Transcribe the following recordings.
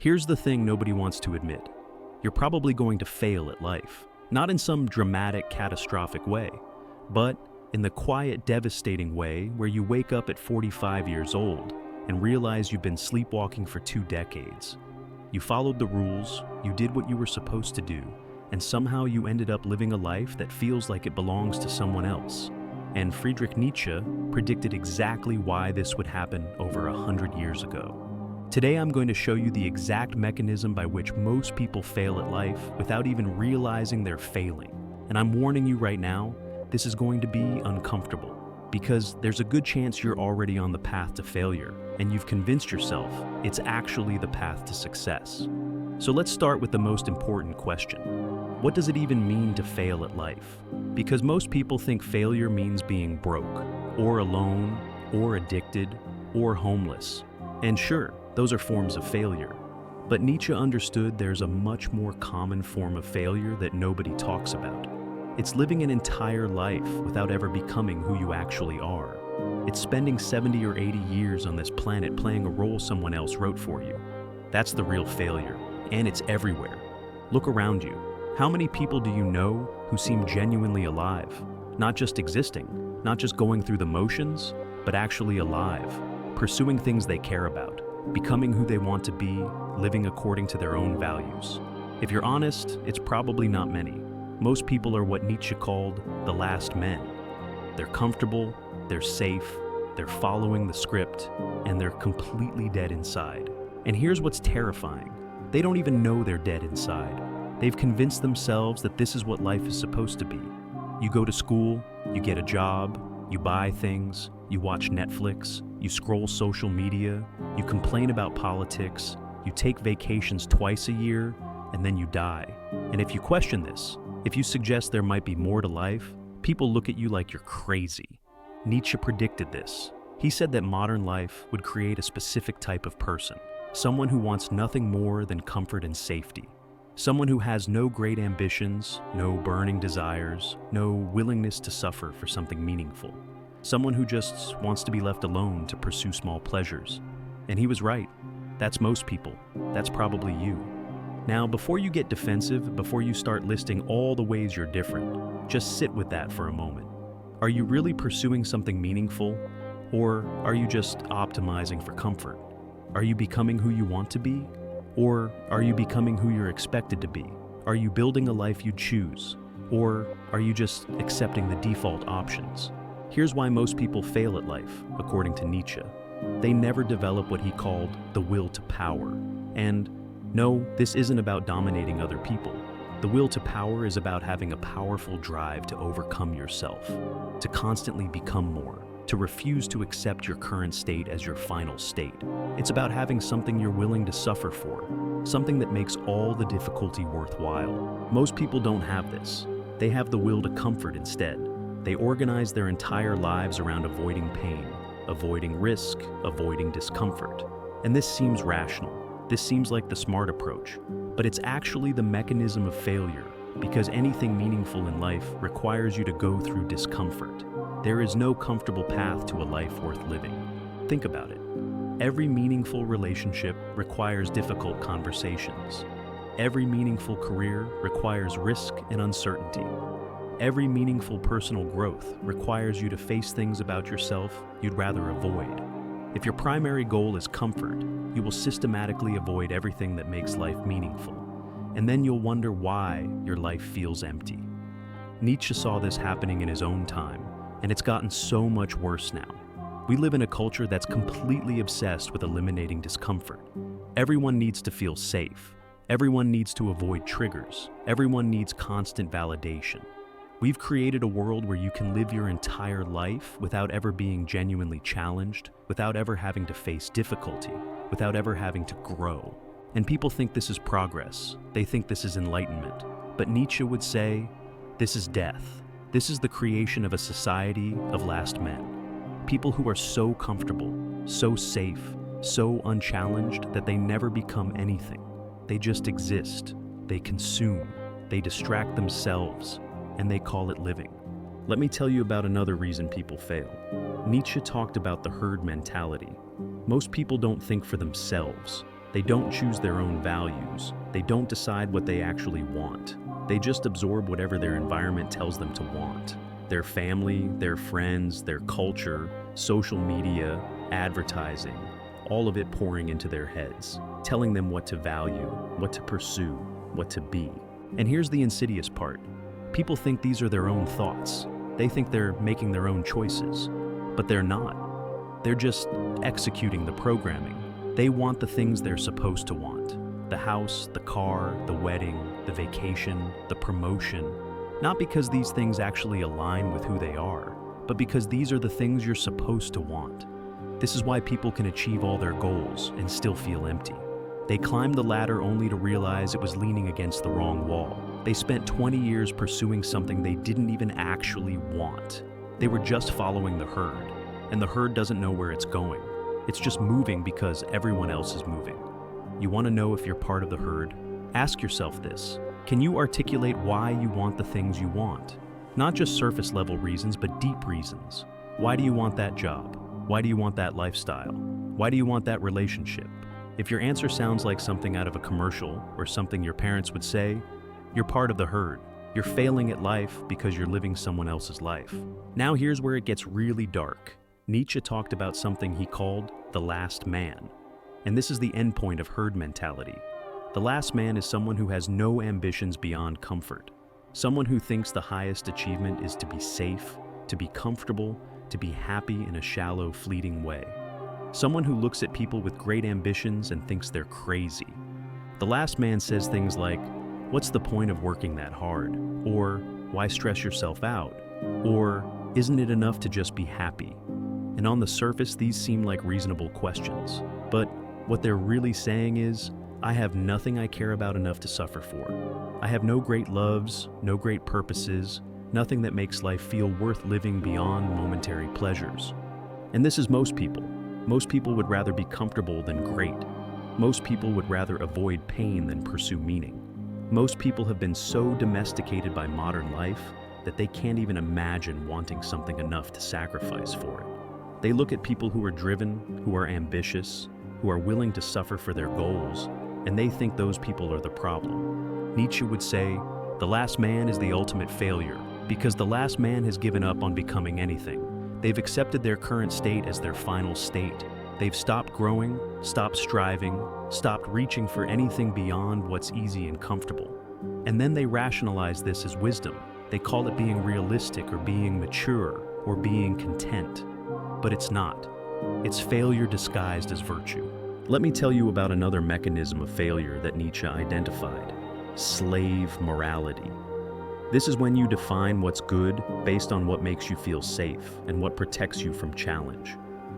Here's the thing nobody wants to admit. You're probably going to fail at life, not in some dramatic, catastrophic way, but in the quiet, devastating way where you wake up at 45 years old and realize you've been sleepwalking for 2 decades. You followed the rules, you did what you were supposed to do, and somehow you ended up living a life that feels like it belongs to someone else. And Friedrich Nietzsche predicted exactly why this would happen over 100 years ago. Today I'm going to show you the exact mechanism by which most people fail at life without even realizing they're failing. And I'm warning you right now, this is going to be uncomfortable, because there's a good chance you're already on the path to failure, and you've convinced yourself it's actually the path to success. So let's start with the most important question. What does it even mean to fail at life? Because most people think failure means being broke, or alone, or addicted, or homeless. And sure, those are forms of failure. But Nietzsche understood there's a much more common form of failure that nobody talks about. It's living an entire life without ever becoming who you actually are. It's spending 70 or 80 years on this planet playing a role someone else wrote for you. That's the real failure, and it's everywhere. Look around you. How many people do you know who seem genuinely alive? Not just existing, not just going through the motions, but actually alive, pursuing things they care about, becoming who they want to be, living according to their own values. If you're honest, it's probably not many. Most people are what Nietzsche called the last men. They're comfortable, they're safe, they're following the script, and they're completely dead inside. And here's what's terrifying. They don't even know they're dead inside. They've convinced themselves that this is what life is supposed to be. You go to school, you get a job, you buy things, you watch Netflix, you scroll social media, you complain about politics, you take vacations twice a year, and then you die. And if you question this, if you suggest there might be more to life, people look at you like you're crazy. Nietzsche predicted this. He said that modern life would create a specific type of person, someone who wants nothing more than comfort and safety. Someone who has no great ambitions, no burning desires, no willingness to suffer for something meaningful. Someone who just wants to be left alone to pursue small pleasures. And he was right. That's most people. That's probably you. Now, before you get defensive, before you start listing all the ways you're different, just sit with that for a moment. Are you really pursuing something meaningful? Or are you just optimizing for comfort? Are you becoming who you want to be? Or are you becoming who you're expected to be? Are you building a life you choose? Or are you just accepting the default options? Here's why most people fail at life, according to Nietzsche. They never develop what he called the will to power. And no, this isn't about dominating other people. The will to power is about having a powerful drive to overcome yourself, to constantly become more, to refuse to accept your current state as your final state. It's about having something you're willing to suffer for, something that makes all the difficulty worthwhile. Most people don't have this. They have the will to comfort instead. They organize their entire lives around avoiding pain, avoiding risk, avoiding discomfort. And this seems rational. This seems like the smart approach. But it's actually the mechanism of failure, because anything meaningful in life requires you to go through discomfort. There is no comfortable path to a life worth living. Think about it. Every meaningful relationship requires difficult conversations. Every meaningful career requires risk and uncertainty. Every meaningful personal growth requires you to face things about yourself you'd rather avoid. If your primary goal is comfort, you will systematically avoid everything that makes life meaningful. And then you'll wonder why your life feels empty. Nietzsche saw this happening in his own time, and it's gotten so much worse now. We live in a culture that's completely obsessed with eliminating discomfort. Everyone needs to feel safe. Everyone needs to avoid triggers. Everyone needs constant validation. We've created a world where you can live your entire life without ever being genuinely challenged, without ever having to face difficulty, without ever having to grow. And people think this is progress. They think this is enlightenment. But Nietzsche would say, this is death. This is the creation of a society of last men. People who are so comfortable, so safe, so unchallenged that they never become anything. They just exist. They consume. They distract themselves. And they call it living. Let me tell you about another reason people fail. Nietzsche talked about the herd mentality. Most people don't think for themselves. They don't choose their own values. They don't decide what they actually want. They just absorb whatever their environment tells them to want. Their family, their friends, their culture, social media, advertising, all of it pouring into their heads, telling them what to value, what to pursue, what to be. And here's the insidious part. People think these are their own thoughts. They think they're making their own choices, but they're not. They're just executing the programming. They want the things they're supposed to want. The house, the car, the wedding, the vacation, the promotion. Not because these things actually align with who they are, but because these are the things you're supposed to want. This is why people can achieve all their goals and still feel empty. They climbed the ladder only to realize it was leaning against the wrong wall. They spent 20 years pursuing something they didn't even actually want. They were just following the herd, and the herd doesn't know where it's going. It's just moving because everyone else is moving. You want to know if you're part of the herd? Ask yourself this. Can you articulate why you want the things you want? Not just surface level reasons, but deep reasons. Why do you want that job? Why do you want that lifestyle? Why do you want that relationship? If your answer sounds like something out of a commercial or something your parents would say, you're part of the herd. You're failing at life because you're living someone else's life. Now here's where it gets really dark. Nietzsche talked about something he called the last man. And this is the endpoint of herd mentality. The last man is someone who has no ambitions beyond comfort. Someone who thinks the highest achievement is to be safe, to be comfortable, to be happy in a shallow, fleeting way. Someone who looks at people with great ambitions and thinks they're crazy. The last man says things like, "What's the point of working that hard?" Or, "Why stress yourself out?" Or, "Isn't it enough to just be happy?" And on the surface, these seem like reasonable questions. But what they're really saying is, I have nothing I care about enough to suffer for. I have no great loves, no great purposes, nothing that makes life feel worth living beyond momentary pleasures. And this is most people. Most people would rather be comfortable than great. Most people would rather avoid pain than pursue meaning. Most people have been so domesticated by modern life that they can't even imagine wanting something enough to sacrifice for it. They look at people who are driven, who are ambitious, who are willing to suffer for their goals, and they think those people are the problem. Nietzsche would say, the last man is the ultimate failure, because the last man has given up on becoming anything. They've accepted their current state as their final state. They've stopped growing, stopped striving, stopped reaching for anything beyond what's easy and comfortable. And then they rationalize this as wisdom. They call it being realistic or being mature or being content. But it's not. It's failure disguised as virtue. Let me tell you about another mechanism of failure that Nietzsche identified: slave morality. This is when you define what's good based on what makes you feel safe and what protects you from challenge.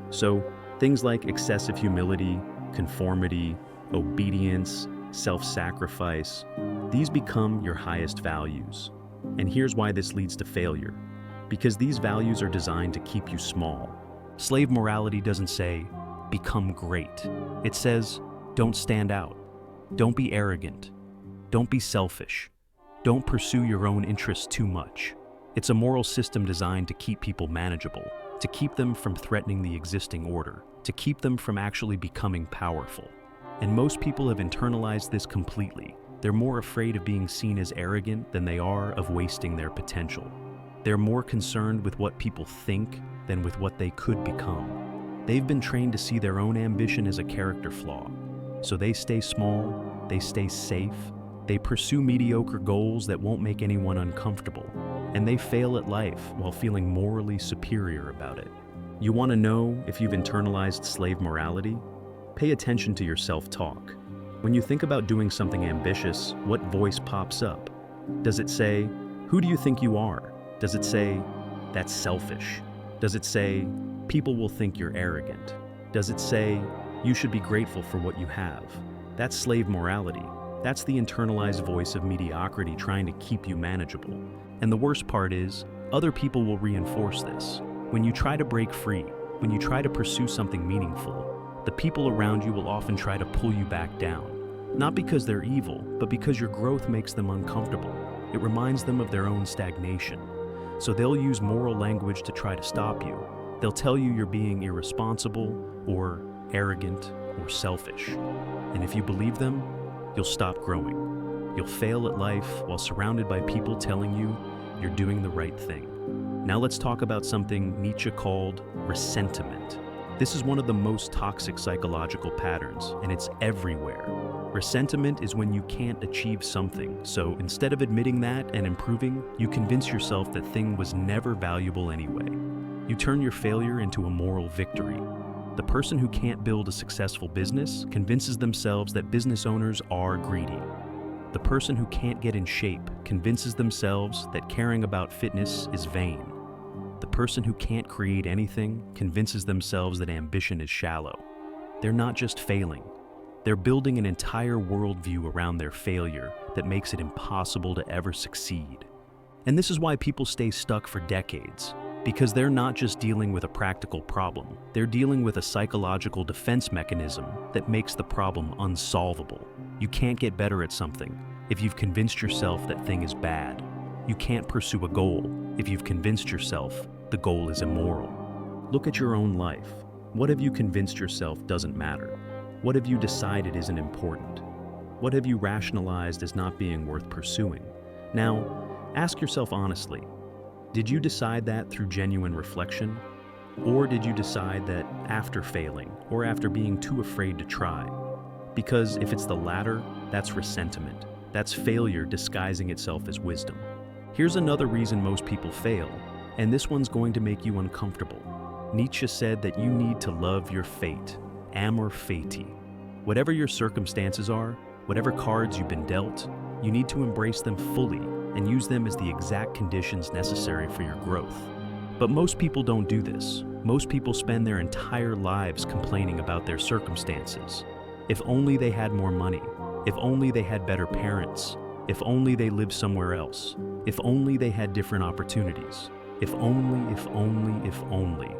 So, things like excessive humility, conformity, obedience, self-sacrifice, these become your highest values. And here's why this leads to failure. Because these values are designed to keep you small. Slave morality doesn't say, become great. It says, don't stand out. Don't be arrogant. Don't be selfish. Don't pursue your own interests too much. It's a moral system designed to keep people manageable, to keep them from threatening the existing order, to keep them from actually becoming powerful. And most people have internalized this completely. They're more afraid of being seen as arrogant than they are of wasting their potential. They're more concerned with what people think than with what they could become. They've been trained to see their own ambition as a character flaw. So they stay small, they stay safe, they pursue mediocre goals that won't make anyone uncomfortable, and they fail at life while feeling morally superior about it. You want to know if you've internalized slave morality? Pay attention to your self-talk. When you think about doing something ambitious, what voice pops up? Does it say, "Who do you think you are?" Does it say, "That's selfish"? Does it say, "People will think you're arrogant"? Does it say, "You should be grateful for what you have"? That's slave morality. That's the internalized voice of mediocrity trying to keep you manageable. And the worst part is, other people will reinforce this. When you try to break free, when you try to pursue something meaningful, the people around you will often try to pull you back down. Not because they're evil, but because your growth makes them uncomfortable. It reminds them of their own stagnation. So they'll use moral language to try to stop you. They'll tell you you're being irresponsible, or arrogant, or selfish. And if you believe them, you'll stop growing. You'll fail at life while surrounded by people telling you you're doing the right thing. Now let's talk about something Nietzsche called resentment. This is one of the most toxic psychological patterns, and it's everywhere. Resentment is when you can't achieve something, so instead of admitting that and improving, you convince yourself that thing was never valuable anyway. You turn your failure into a moral victory. The person who can't build a successful business convinces themselves that business owners are greedy. The person who can't get in shape convinces themselves that caring about fitness is vain. The person who can't create anything convinces themselves that ambition is shallow. They're not just failing. They're building an entire worldview around their failure that makes it impossible to ever succeed. And this is why people stay stuck for decades, because they're not just dealing with a practical problem. They're dealing with a psychological defense mechanism that makes the problem unsolvable. You can't get better at something if you've convinced yourself that thing is bad. You can't pursue a goal if you've convinced yourself the goal is immoral. Look at your own life. What have you convinced yourself doesn't matter? What have you decided isn't important? What have you rationalized as not being worth pursuing? Now, ask yourself honestly, did you decide that through genuine reflection? Or did you decide that after failing or after being too afraid to try? Because if it's the latter, that's resentment. That's failure disguising itself as wisdom. Here's another reason most people fail, and this one's going to make you uncomfortable. Nietzsche said that you need to love your fate, amor fati. Whatever your circumstances are, whatever cards you've been dealt, you need to embrace them fully and use them as the exact conditions necessary for your growth. But most people don't do this. Most people spend their entire lives complaining about their circumstances. If only they had more money. If only they had better parents. If only they lived somewhere else. If only they had different opportunities. If only, if only, if only.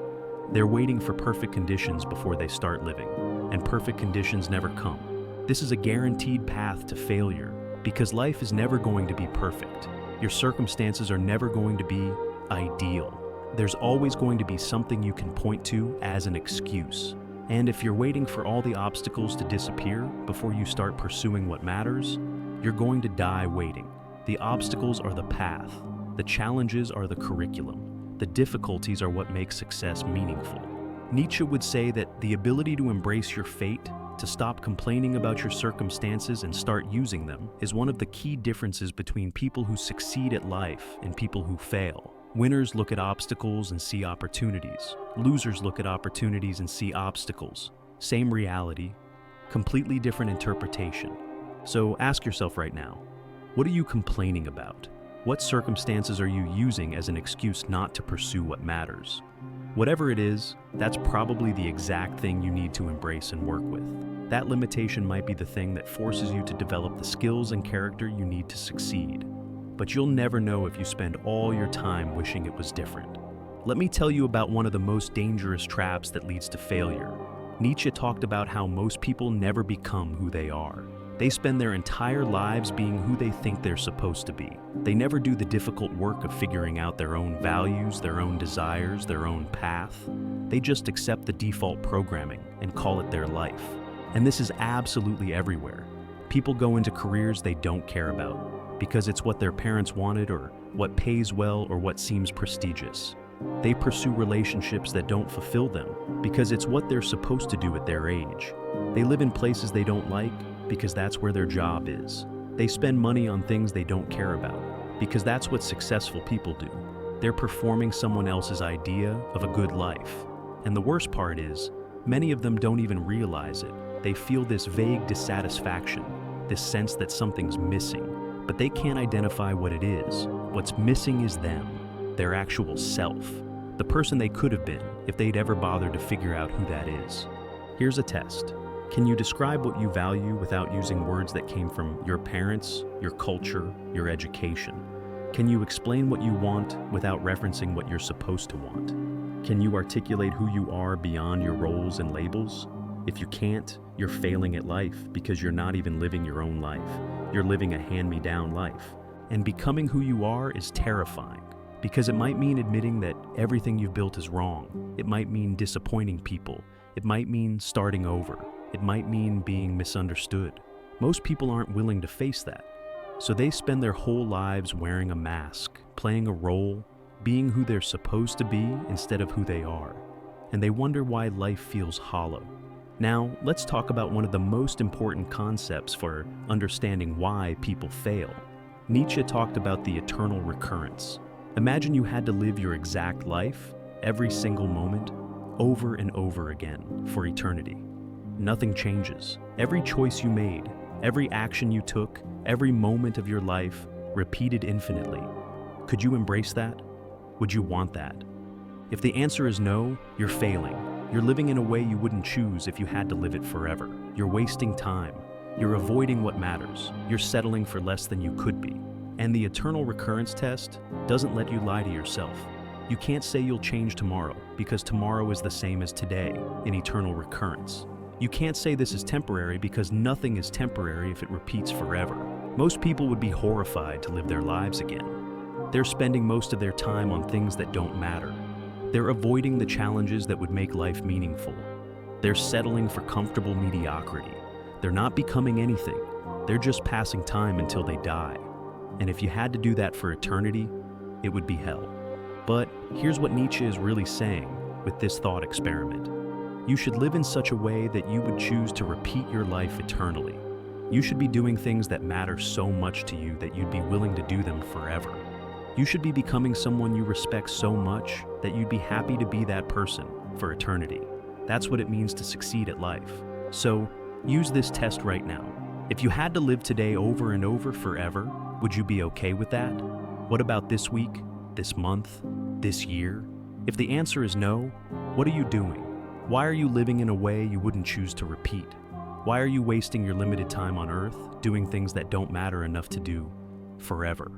They're waiting for perfect conditions before they start living, and perfect conditions never come. This is a guaranteed path to failure, because life is never going to be perfect. Your circumstances are never going to be ideal. There's always going to be something you can point to as an excuse. And if you're waiting for all the obstacles to disappear before you start pursuing what matters, you're going to die waiting. The obstacles are the path. The challenges are the curriculum. The difficulties are what make success meaningful. Nietzsche would say that the ability to embrace your fate, to stop complaining about your circumstances and start using them, is one of the key differences between people who succeed at life and people who fail. Winners look at obstacles and see opportunities. Losers look at opportunities and see obstacles. Same reality, completely different interpretation. So ask yourself right now, what are you complaining about? What circumstances are you using as an excuse not to pursue what matters? Whatever it is, that's probably the exact thing you need to embrace and work with. That limitation might be the thing that forces you to develop the skills and character you need to succeed. But you'll never know if you spend all your time wishing it was different. Let me tell you about one of the most dangerous traps that leads to failure. Nietzsche talked about how most people never become who they are. They spend their entire lives being who they think they're supposed to be. They never do the difficult work of figuring out their own values, their own desires, their own path. They just accept the default programming and call it their life. And this is absolutely everywhere. People go into careers they don't care about because it's what their parents wanted or what pays well or what seems prestigious. They pursue relationships that don't fulfill them because it's what they're supposed to do at their age. They live in places they don't like because that's where their job is. They spend money on things they don't care about because that's what successful people do. They're performing someone else's idea of a good life. And the worst part is, many of them don't even realize it. They feel this vague dissatisfaction, this sense that something's missing, but they can't identify what it is. What's missing is them, their actual self, the person they could have been if they'd ever bothered to figure out who that is. Here's a test. Can you describe what you value without using words that came from your parents, your culture, your education? Can you explain what you want without referencing what you're supposed to want? Can you articulate who you are beyond your roles and labels? If you can't, you're failing at life because you're not even living your own life. You're living a hand-me-down life. And becoming who you are is terrifying because it might mean admitting that everything you've built is wrong. It might mean disappointing people. It might mean starting over. It might mean being misunderstood. Most people aren't willing to face that. So they spend their whole lives wearing a mask, playing a role, being who they're supposed to be instead of who they are. And they wonder why life feels hollow. Now, let's talk about one of the most important concepts for understanding why people fail. Nietzsche talked about the eternal recurrence. Imagine you had to live your exact life, every single moment, over and over again for eternity. Nothing changes. Every choice you made, every action you took, every moment of your life, repeated infinitely. Could you embrace that? Would you want that? If the answer is no, you're failing. You're living in a way you wouldn't choose if you had to live it forever. You're wasting time. You're avoiding what matters. You're settling for less than you could be. And the eternal recurrence test doesn't let you lie to yourself. You can't say you'll change tomorrow because tomorrow is the same as today in eternal recurrence. You can't say this is temporary because nothing is temporary if it repeats forever. Most people would be horrified to live their lives again. They're spending most of their time on things that don't matter. They're avoiding the challenges that would make life meaningful. They're settling for comfortable mediocrity. They're not becoming anything. They're just passing time until they die. And if you had to do that for eternity, it would be hell. But here's what Nietzsche is really saying with this thought experiment. You should live in such a way that you would choose to repeat your life eternally. You should be doing things that matter so much to you that you'd be willing to do them forever. You should be becoming someone you respect so much that you'd be happy to be that person for eternity. That's what it means to succeed at life. So, use this test right now. If you had to live today over and over forever, would you be okay with that? What about this week, this month, this year? If the answer is no, what are you doing? Why are you living in a way you wouldn't choose to repeat? Why are you wasting your limited time on Earth doing things that don't matter enough to do forever?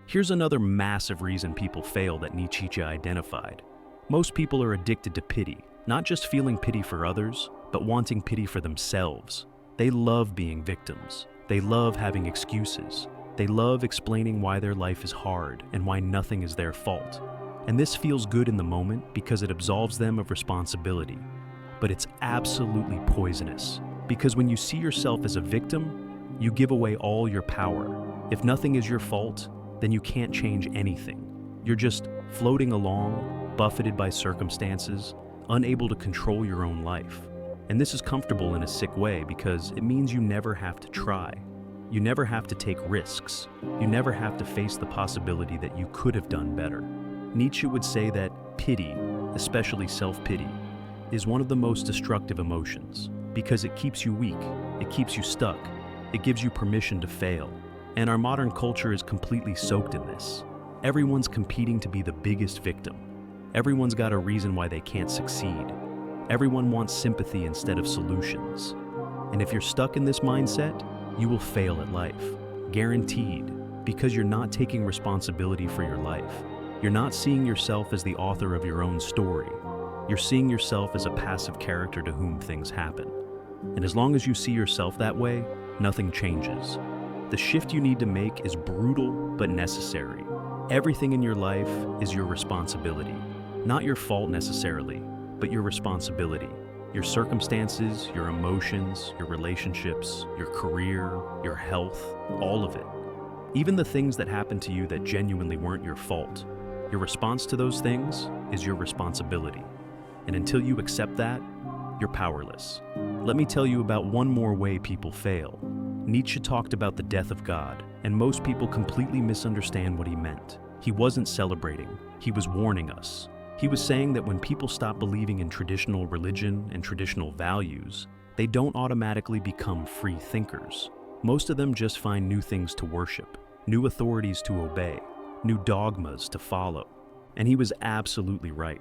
Here's another massive reason people fail that Nietzsche identified. Most people are addicted to pity, not just feeling pity for others, but wanting pity for themselves. They love being victims. They love having excuses. They love explaining why their life is hard and why nothing is their fault. And this feels good in the moment because it absolves them of responsibility. But it's absolutely poisonous, because when you see yourself as a victim, you give away all your power. If nothing is your fault, then you can't change anything. You're just floating along, buffeted by circumstances, unable to control your own life. And this is comfortable in a sick way because it means you never have to try. You never have to take risks. You never have to face the possibility that you could have done better. Nietzsche would say that pity, especially self-pity, is one of the most destructive emotions because it keeps you weak, it keeps you stuck, it gives you permission to fail. And our modern culture is completely soaked in this. Everyone's competing to be the biggest victim. Everyone's got a reason why they can't succeed. Everyone wants sympathy instead of solutions. And if you're stuck in this mindset, you will fail at life. Guaranteed, because you're not taking responsibility for your life. You're not seeing yourself as the author of your own story. You're seeing yourself as a passive character to whom things happen. And as long as you see yourself that way, nothing changes. The shift you need to make is brutal but necessary. Everything in your life is your responsibility. Not your fault necessarily, but your responsibility. Your circumstances, your emotions, your relationships, your career, your health, all of it. Even the things that happened to you that genuinely weren't your fault. Your response to those things is your responsibility. And until you accept that, you're powerless. Let me tell you about one more way people fail. Nietzsche talked about the death of God, and most people completely misunderstand what he meant. He wasn't celebrating, he was warning us. He was saying that when people stop believing in traditional religion and traditional values, they don't automatically become free thinkers. Most of them just find new things to worship, new authorities to obey, new dogmas to follow. And he was absolutely right.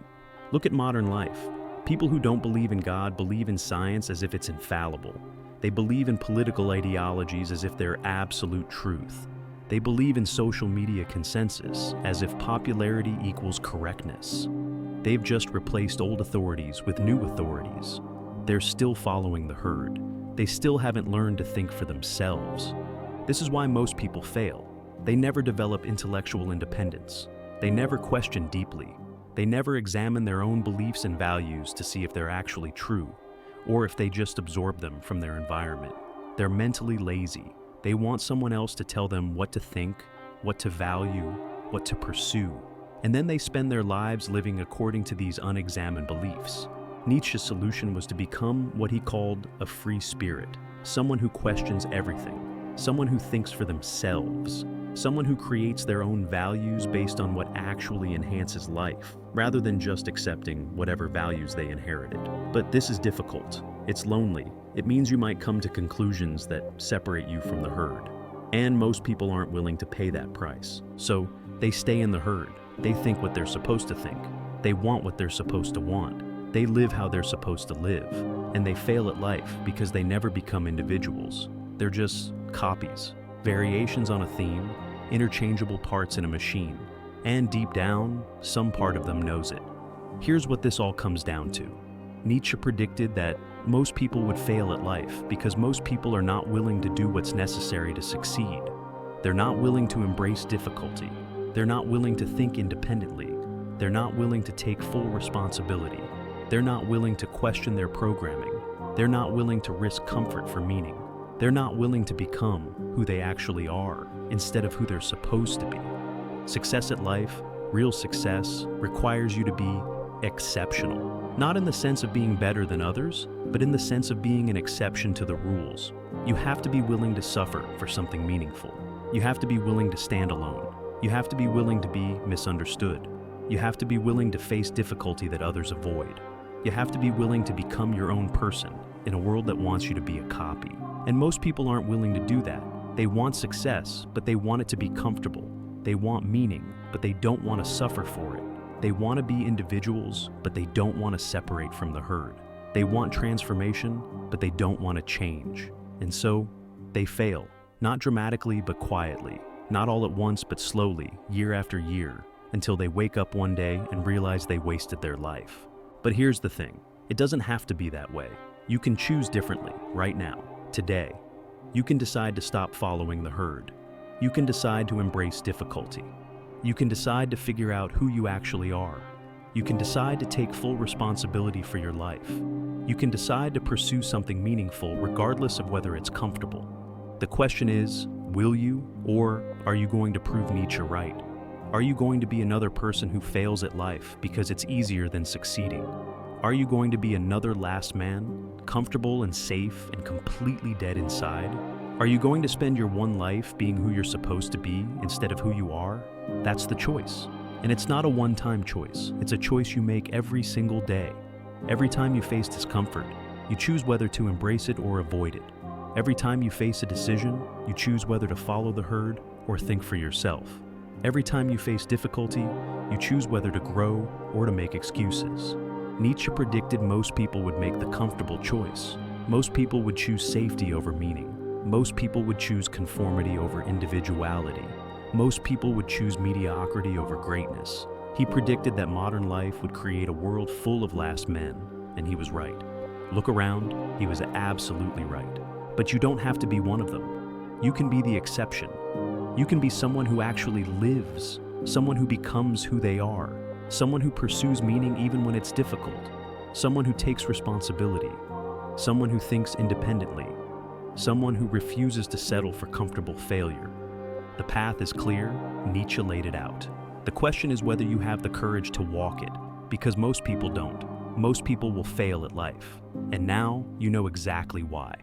Look at modern life. People who don't believe in God believe in science as if it's infallible. They believe in political ideologies as if they're absolute truth. They believe in social media consensus as if popularity equals correctness. They've just replaced old authorities with new authorities. They're still following the herd. They still haven't learned to think for themselves. This is why most people fail. They never develop intellectual independence. They never question deeply. They never examine their own beliefs and values to see if they're actually true, or if they just absorb them from their environment. They're mentally lazy. They want someone else to tell them what to think, what to value, what to pursue, and then they spend their lives living according to these unexamined beliefs. Nietzsche's solution was to become what he called a free spirit, someone who questions everything, someone who thinks for themselves, someone who creates their own values based on what actually enhances life, rather than just accepting whatever values they inherited. But this is difficult. It's lonely. It means you might come to conclusions that separate you from the herd. And most people aren't willing to pay that price. So they stay in the herd. They think what they're supposed to think. They want what they're supposed to want. They live how they're supposed to live. And they fail at life because they never become individuals. They're just copies, variations on a theme, interchangeable parts in a machine. And deep down, some part of them knows it. Here's what this all comes down to. Nietzsche predicted that most people would fail at life because most people are not willing to do what's necessary to succeed. They're not willing to embrace difficulty. They're not willing to think independently. They're not willing to take full responsibility. They're not willing to question their programming. They're not willing to risk comfort for meaning. They're not willing to become who they actually are instead of who they're supposed to be. Success at life, real success, requires you to be exceptional. Not in the sense of being better than others, but in the sense of being an exception to the rules. You have to be willing to suffer for something meaningful. You have to be willing to stand alone. You have to be willing to be misunderstood. You have to be willing to face difficulty that others avoid. You have to be willing to become your own person in a world that wants you to be a copy. And most people aren't willing to do that. They want success, but they want it to be comfortable. They want meaning, but they don't want to suffer for it. They want to be individuals, but they don't want to separate from the herd. They want transformation, but they don't want to change. And so, they fail. Not dramatically, but quietly. Not all at once, but slowly, year after year, until they wake up one day and realize they wasted their life. But here's the thing. It doesn't have to be that way. You can choose differently, right now, today. You can decide to stop following the herd. You can decide to embrace difficulty. You can decide to figure out who you actually are. You can decide to take full responsibility for your life. You can decide to pursue something meaningful regardless of whether it's comfortable. The question is, will you, or are you going to prove Nietzsche right? Are you going to be another person who fails at life because it's easier than succeeding? Are you going to be another last man, comfortable and safe and completely dead inside? Are you going to spend your one life being who you're supposed to be instead of who you are? That's the choice. And it's not a one-time choice. It's a choice you make every single day. Every time you face discomfort, you choose whether to embrace it or avoid it. Every time you face a decision, you choose whether to follow the herd or think for yourself. Every time you face difficulty, you choose whether to grow or to make excuses. Nietzsche predicted most people would make the comfortable choice. Most people would choose safety over meaning. Most people would choose conformity over individuality. Most people would choose mediocrity over greatness. He predicted that modern life would create a world full of last men, and he was right. Look around, he was absolutely right. But you don't have to be one of them. You can be the exception. You can be someone who actually lives, someone who becomes who they are, someone who pursues meaning even when it's difficult, someone who takes responsibility, someone who thinks independently, someone who refuses to settle for comfortable failure. The path is clear, Nietzsche laid it out. The question is whether you have the courage to walk it, because most people don't. Most people will fail at life. And now you know exactly why.